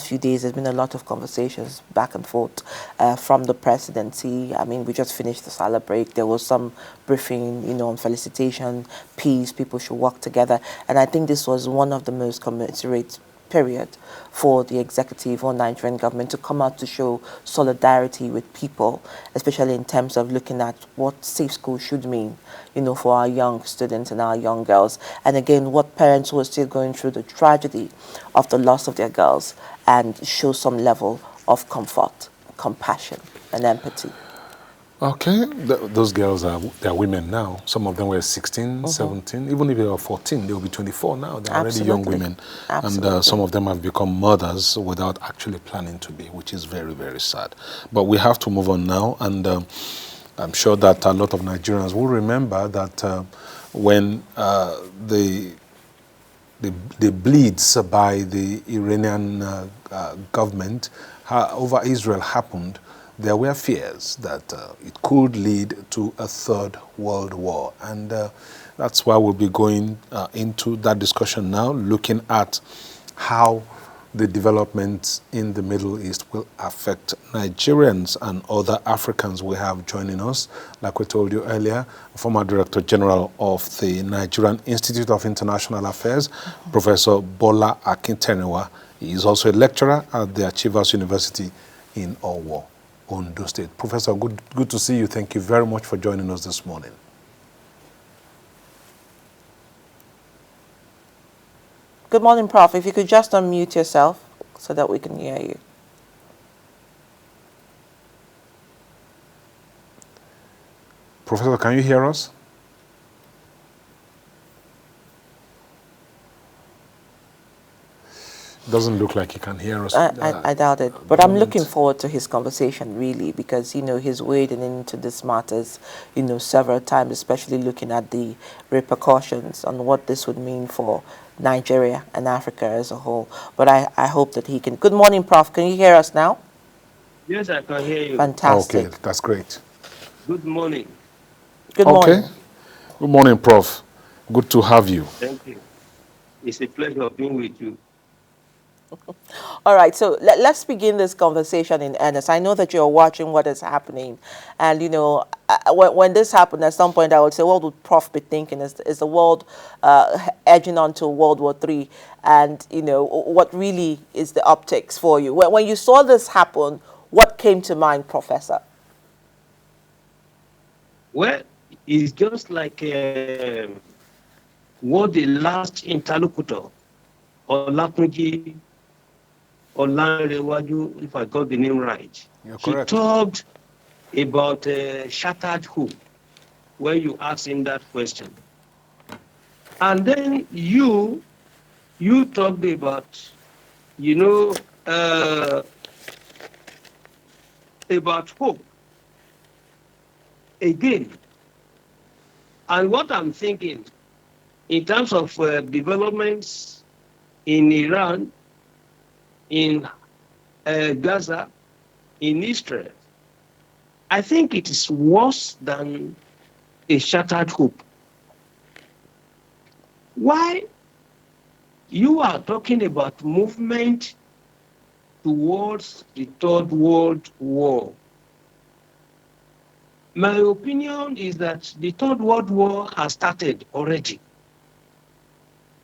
few days, there's been a lot of conversations back and forth from the presidency. I mean, we just finished the Salah break. There was some briefing, on felicitation, peace, people should work together. And I think this was one of the most commensurate period for the executive or Nigerian government to come out to show solidarity with people, especially in terms of looking at what safe school should mean, for our young students and our young girls. And again, what parents who are still going through the tragedy of the loss of their girls and show some level of comfort, compassion, and empathy. Okay, those girls they're women now. Some of them were 16, 17. Even if they were 14, they'll be 24 now. They're already young women. Absolutely. And some of them have become mothers without actually planning to be, which is very, very sad. But we have to move on now. And I'm sure that a lot of Nigerians will remember that when the bleeds by the Iranian government over Israel happened, there were fears that it could lead to a third world war. And that's why we'll be going into that discussion now, looking at how the developments in the Middle East will affect Nigerians and other Africans we have joining us. Like we told you earlier, former Director General of the Nigerian Institute of International Affairs, Professor Bola Akinterinwa. He is also a lecturer at the Achievers University in Owo, Ondo State. Professor, good to see you. Thank you very much for joining us this morning. Good morning, Prof. If you could just unmute yourself so that we can hear you. Professor, can you hear us? Doesn't look like he can hear us. I doubt it. But I'm looking forward to his conversation, really, because, he's wading into these matters, several times, especially looking at the repercussions on what this would mean for Nigeria and Africa as a whole. But I hope that he can. Good morning, Prof. Can you hear us now? Yes, I can hear you. Fantastic. Okay, that's great. Good morning. Good morning. Okay. Good morning, Prof. Good to have you. Thank you. It's a pleasure being with you. All right, so let's begin this conversation in earnest. I know that you're watching what is happening. And, when this happened, at some point I would say, what would Prof be thinking? Is the world edging on to World War III? And, what really is the optics for you? When you saw this happen, what came to mind, Professor? Well, it's just like what the last interlocutor, Olatunji Olanrewaju, if I got the name right, he talked about shattered hope when you asked him that question. And then you talked about, about hope again. And what I'm thinking in terms of developments in Iran, in Gaza, in Israel, I think it is worse than a shattered hope. Why? You are talking about movement towards the Third World War. My opinion is that the Third World War has started already.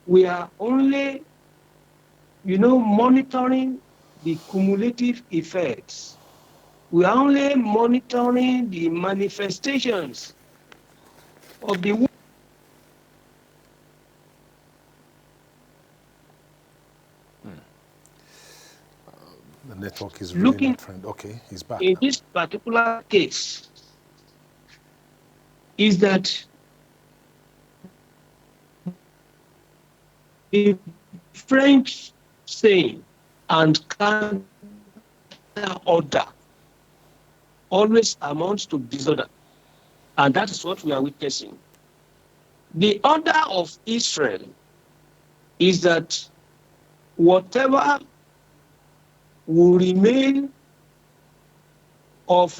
We are only, monitoring the cumulative effects. We are only monitoring the manifestations of the war. The network is really not friend. Okay, he's back. In this particular case, is that the French saying and counter order always amounts to disorder. And that is what we are witnessing. The order of Israel is that whatever will remain of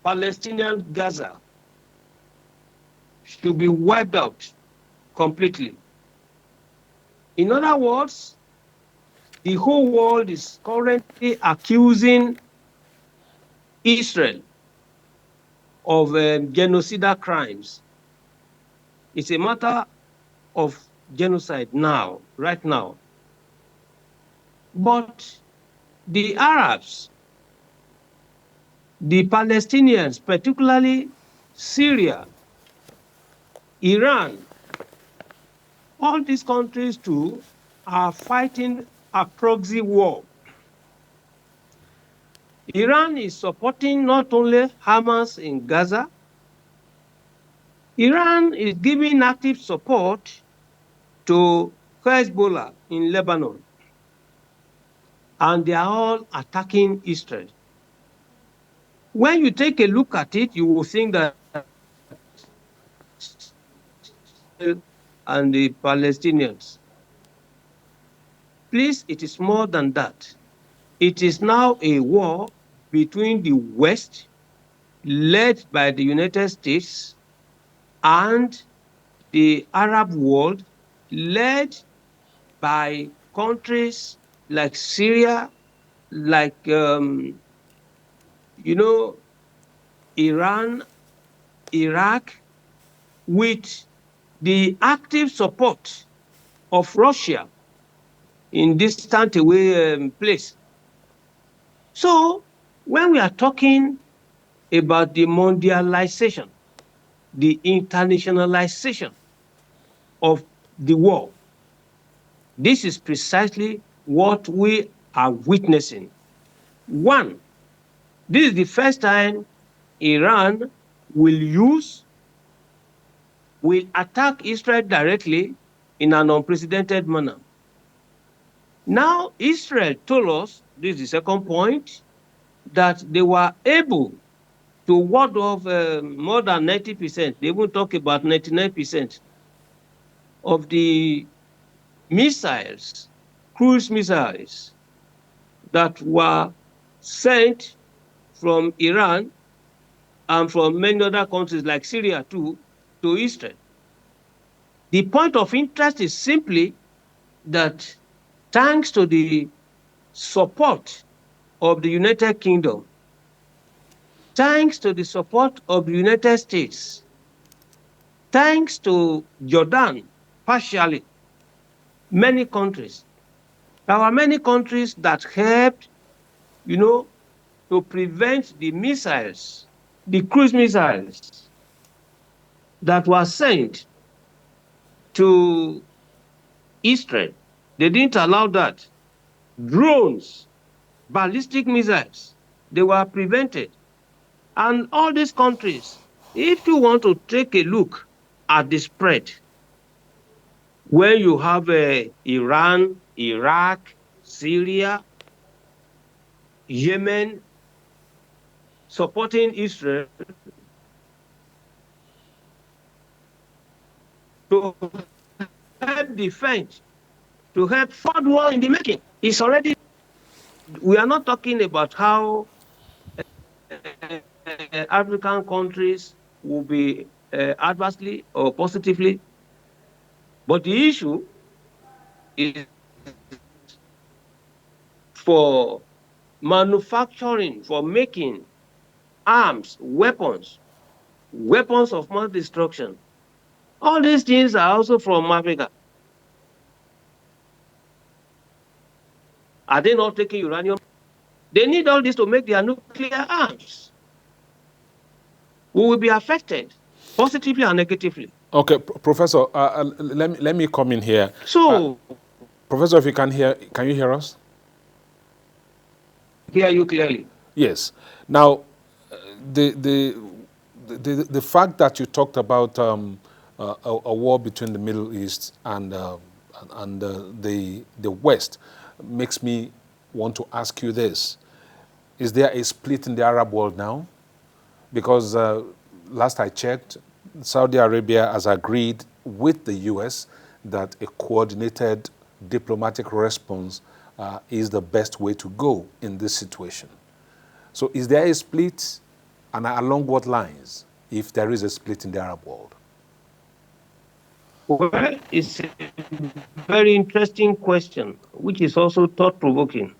Palestinian Gaza should be wiped out completely. In other words, the whole world is currently accusing Israel of genocidal crimes. It's a matter of genocide now, right now. But the Arabs, the Palestinians, particularly Syria, Iran, all these countries too are fighting a proxy war. Iran is supporting not only Hamas in Gaza, Iran is giving active support to Hezbollah in Lebanon, and they are all attacking Israel. When you take a look at it, you will think that and the Palestinians. Please, it is more than that. It is now a war between the West, led by the United States, and the Arab world, led by countries like Syria, like, Iran, Iraq, with the active support of Russia in distant away place. So when we are talking about the mondialization, the internationalization of the war, this is precisely what we are witnessing. One, this is the first time Iran will attack Israel directly in an unprecedented manner. Now, Israel told us, this is the second point, that they were able to ward off more than 90%. They even talk about 99% of the missiles, cruise missiles that were sent from Iran and from many other countries like Syria too, to Israel. The point of interest is simply that thanks to the support of the United Kingdom, thanks to the support of the United States, thanks to Jordan, partially, many countries. There are many countries that helped, to prevent the missiles, the cruise missiles that were sent to Israel. They didn't allow that. Drones, ballistic missiles, they were prevented. And all these countries, if you want to take a look at the spread, when you have Iran, Iraq, Syria, Yemen supporting Israel to help defend, to help third war in the making. It's already, we are not talking about how African countries will be adversely or positively, but the issue is for manufacturing, for making arms, weapons of mass destruction. All these things are also from Africa. Are they not taking uranium? They need all this to make their nuclear arms. We will be affected positively and negatively. Okay, Professor, let me come in here. So, Professor, if you can you hear us? Hear you clearly. Yes. Now, the fact that you talked about a war between the Middle East and the West makes me want to ask you this: is there a split in the Arab world now? Because last I checked, Saudi Arabia has agreed with the U.S. that a coordinated diplomatic response is the best way to go in this situation. So is there a split, and along what lines, if there is a split in the Arab world? Well, it's a very interesting question, which is also thought provoking.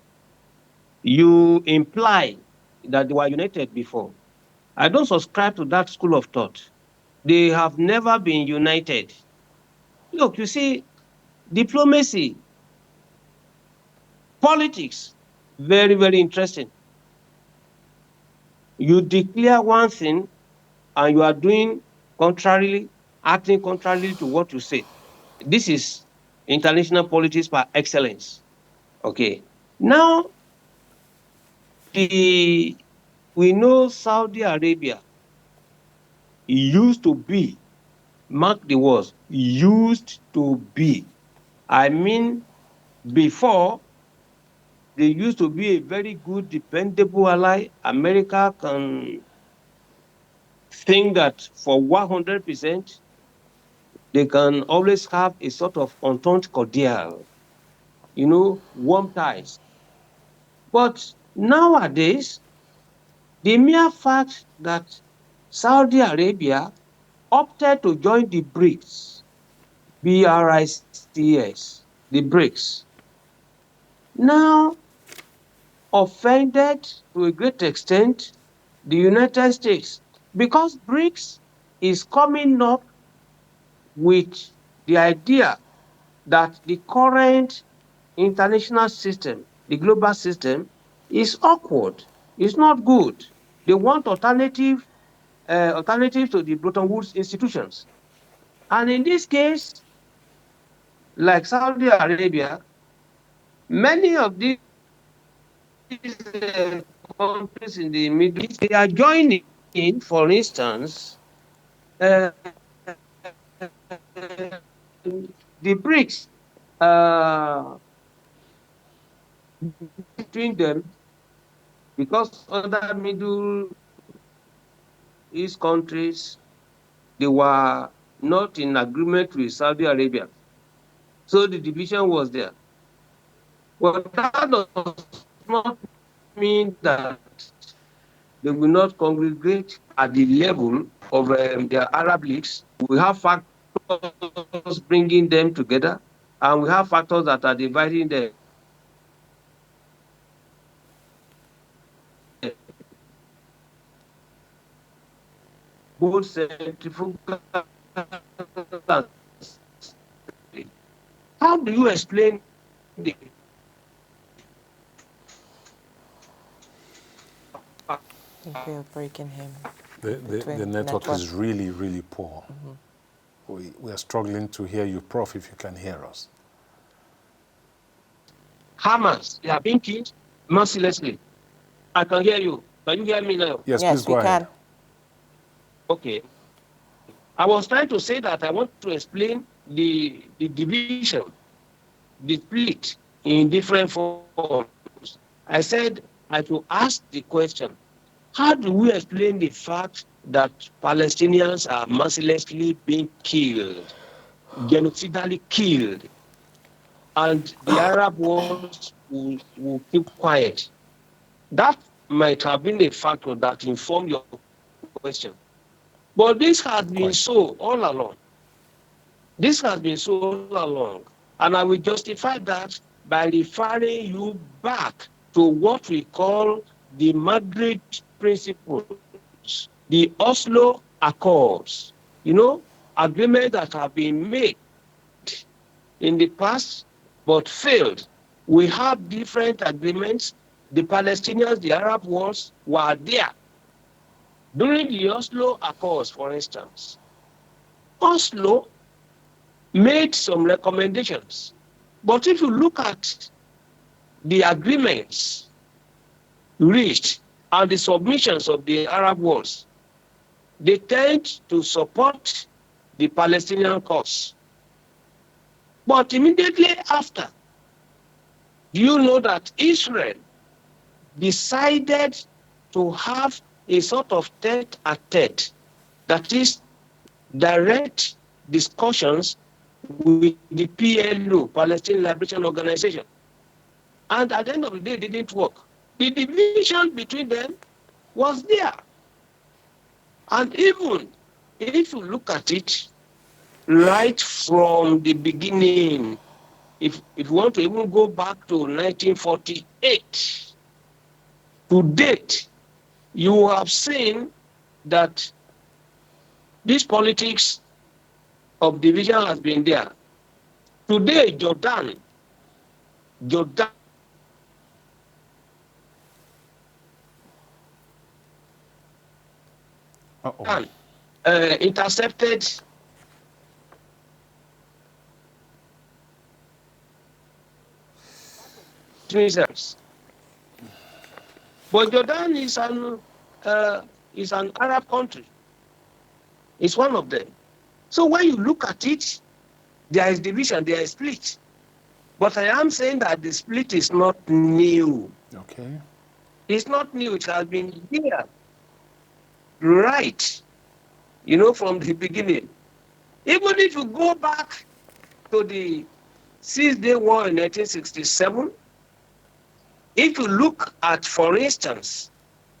You imply that they were united before. I don't subscribe to that school of thought. They have never been united. Look, you see, diplomacy, politics, very, very interesting. You declare one thing and you are doing contrarily, acting contrarily to what you say. This is international politics par excellence. Okay. Now, we know Saudi Arabia used to be, mark the words, used to be. I mean, before, they used to be a very good, dependable ally. America can think that for 100%, they can always have a sort of entente cordiale, warm ties. But nowadays, the mere fact that Saudi Arabia opted to join the BRICS, BRICS, the BRICS, now offended to a great extent the United States because BRICS is coming up with the idea that the current international system, the global system, is awkward. It's not good. They want alternatives to the Bretton Woods institutions. And in this case, like Saudi Arabia, many of these countries in the Middle East, they are joining, for instance, uh, the BRICS. Between them, because other Middle East countries, they were not in agreement with Saudi Arabia. So the division was there. But that does not mean that they will not congregate at the level of the Arab leagues. We have factors bringing them together, and we have factors that are dividing them. Both centrifugal. How do you explain the We're breaking him. The network is really, really poor. We are struggling to hear you, Prof, if you can hear us. Hamas? They are being killed mercilessly. I can hear you. Can you hear me now? Yes, please go ahead. Okay. I was trying to say that I want to explain the division, the split in different forms. I said I will ask the question, how do we explain the fact that Palestinians are mercilessly being killed, genocidally killed, and the Arab world will keep quiet? That might have been a factor that informed your question. But this has been so all along. This has been so all along. And I will justify that by referring you back to what we call the Madrid Principles, the Oslo Accords, agreements that have been made in the past but failed. We have different agreements. The Palestinians, the Arab wars were there. During the Oslo Accords, for instance, Oslo made some recommendations. But if you look at the agreements reached and the submissions of the Arab wars, they tend to support the Palestinian cause. But immediately after, you know that Israel decided to have a sort of tete-a-tete, that is, direct discussions with the PLO, Palestinian Liberation Organization. And at the end of the day, it didn't work. The division between them was there. And even if you look at it, right from the beginning. If you want to even go back to 1948, to date, you have seen that this politics of division has been there. Today, Jordan Uh-oh. intercepted missiles. But Jordan is an Arab country. It's one of them. So when you look at it, there is division, there is split. But I am saying that the split is not new. Okay. It's not new. It has been here, right, from the beginning. Even if you go back to the Six-Day War in 1967, if you look at, for instance,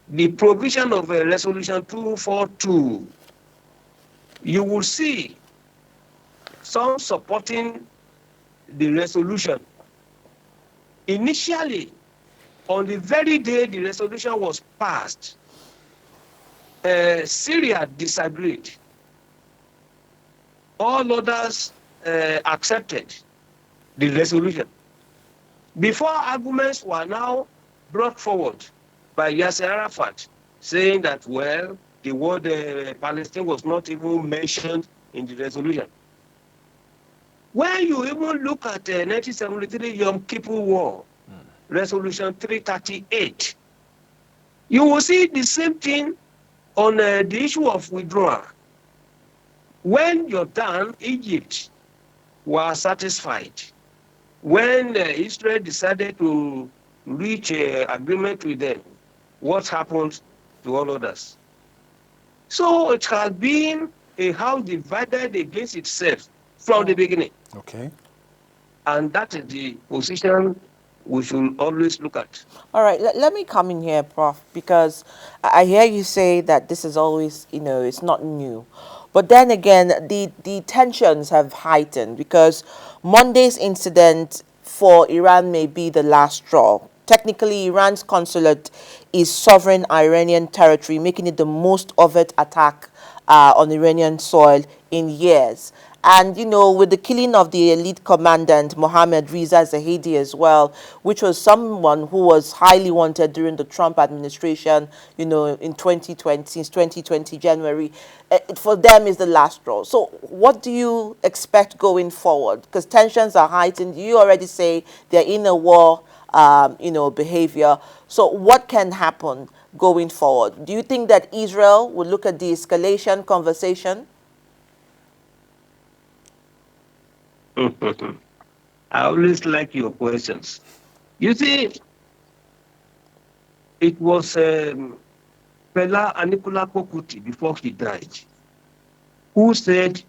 the provision of Resolution 242, you will see some supporting the resolution. Initially, on the very day the resolution was passed, Syria disagreed. All others accepted the resolution. Before arguments were now brought forward by Yasser Arafat, saying that, well, the word Palestine was not even mentioned in the resolution. When you even look at 1973 Yom Kippur War, Resolution 338, you will see the same thing on the issue of withdrawal. When Jordan, Egypt were satisfied, when Israel decided to reach an agreement with them, what happened to all others? So it has been a house divided against itself from the beginning. Okay. And that is the position we should always look at. All right, let me come in here, Prof, because I hear you say that this is always, it's not new. But then again, the tensions have heightened because Monday's incident for Iran may be the last straw. Technically, Iran's consulate is sovereign Iranian territory, making it the most overt attack on Iranian soil in years. And, with the killing of the elite commandant, Mohammad Reza Zahedi as well, which was someone who was highly wanted during the Trump administration, in 2020, since 2020 January, for them is the last straw. So what do you expect going forward? Because tensions are heightened. You already say they're in a war, behavior. So what can happen going forward? Do you think that Israel will look at the escalation conversation? I always like your questions. You see, it was Fela Anikulapo Kuti before he died, who said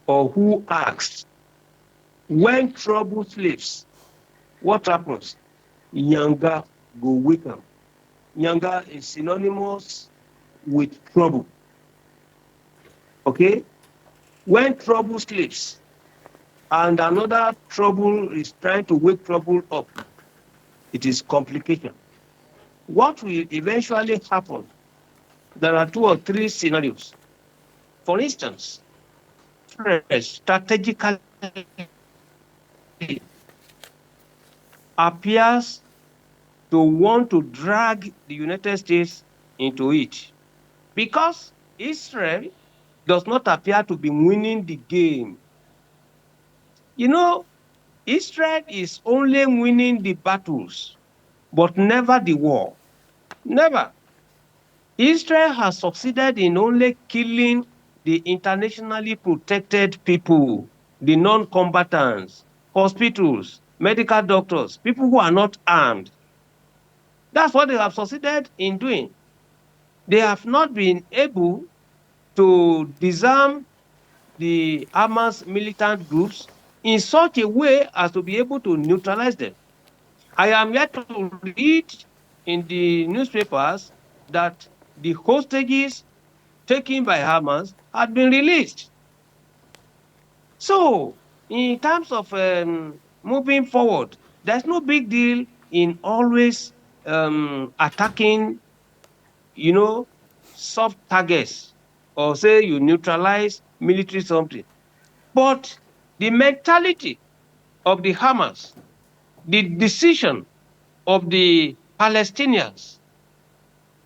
or who asked, when trouble sleeps, what happens? Yanga go wake up. Yanga is synonymous with trouble. Okay? When trouble sleeps and another trouble is trying to wake trouble up, it is complication. What will eventually happen? There are two or three scenarios. For instance, strategically appears to want to drag the United States into it because Israel does not appear to be winning the game. Israel is only winning the battles, but never the war. Never. Israel has succeeded in only killing the internationally protected people, the non-combatants, hospitals, medical doctors, people who are not armed. That's what they have succeeded in doing. They have not been able to disarm the Hamas militant groups in such a way as to be able to neutralize them. I am yet to read in the newspapers that the hostages taken by Hamas had been released. So, in terms of moving forward, there's no big deal in always attacking, you know, soft targets, or say you neutralize military something. But the mentality of the Hamas, the decision of the Palestinians,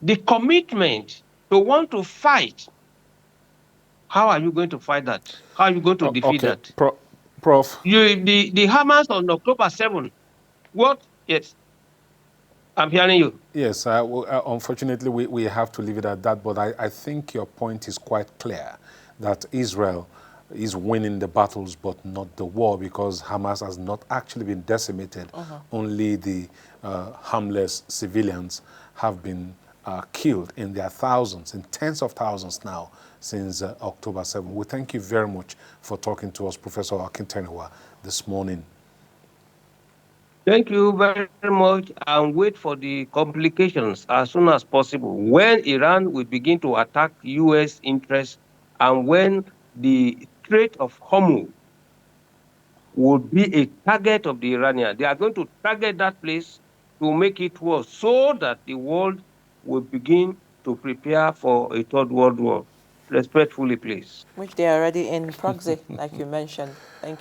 the commitment to want to fight, how are you going to fight that? How are you going to defeat Okay, that? Prof. The Hamas on October 7th, what? Yes, I'm hearing you. Yes, unfortunately, we have to leave it at that, but I think your point is quite clear that Israel is winning the battles but not the war, because Hamas has not actually been decimated. Only the harmless civilians have been killed in their thousands, in tens of thousands now since October 7. We thank you very much for talking to us, Professor Akinterinwa, this morning. Thank you very much, and wait for the complications as soon as possible. When Iran will begin to attack US interests, and when the Strait of Hormuz would be a target of the Iranian, they are going to target that place to make it worse, so that the world will begin to prepare for a third world war. Respectfully, please. Which they are already in proxy, like you mentioned. Thank